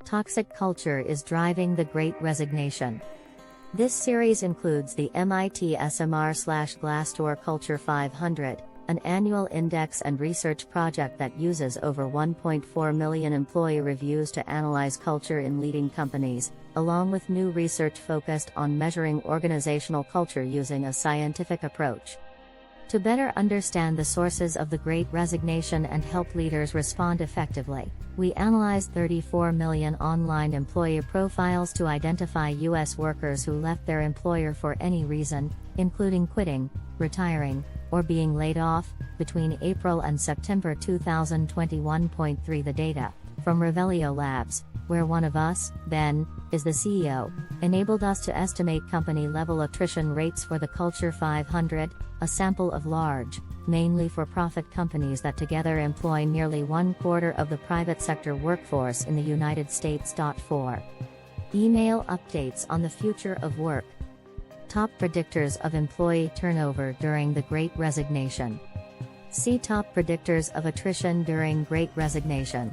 Toxic culture is driving the Great Resignation. This series includes the MIT SMR/Glassdoor Culture 500, an annual index and research project that uses over 1.4 million employee reviews to analyze culture in leading companies, along with new research focused on measuring organizational culture using a scientific approach. To better understand the sources of the Great Resignation and help leaders respond effectively, we analyzed 34 million online employee profiles to identify U.S. workers who left their employer for any reason, including quitting, retiring, or being laid off, between April and September 2021.3. The data, from Revelio Labs, where one of us, Ben, is the CEO, enabled us to estimate company-level attrition rates for the Culture 500, a sample of large, mainly for-profit companies that together employ nearly 1/4 of the private sector workforce in the United States. 4. Email updates on the future of work. Top predictors of employee turnover during the Great Resignation. See top predictors of attrition during Great Resignation.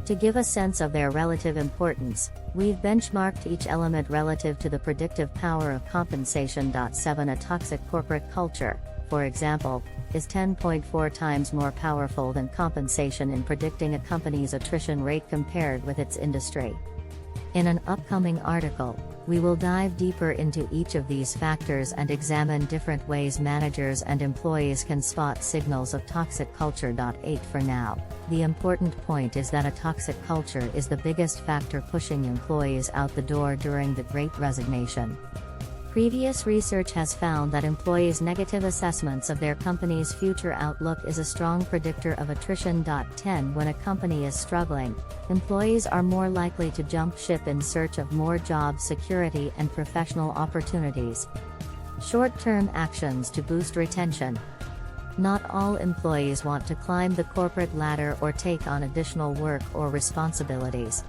To give a sense of their relative importance, we've benchmarked each element relative to the predictive power of compensation. 7. A toxic corporate culture, for example, is 10.4 times more powerful than compensation in predicting a company's attrition rate compared with its industry. In an upcoming article, we will dive deeper into each of these factors and examine different ways managers and employees can spot signals of toxic culture. 8. For now, the important point is that a toxic culture is the biggest factor pushing employees out the door during the Great Resignation. Previous research has found that employees' negative assessments of their company's future outlook is a strong predictor of attrition. 10. When a company is struggling, employees are more likely to jump ship in search of more job security and professional opportunities. Short-term actions to boost retention. Not all employees want to climb the corporate ladder or take on additional work or responsibilities.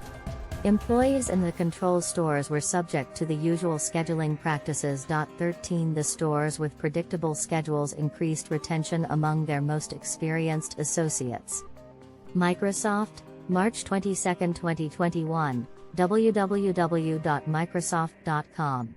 Employees in the control stores were subject to the usual scheduling practices. 13. The stores with predictable schedules increased retention among their most experienced associates. Microsoft, March 22, 2021, www.microsoft.com.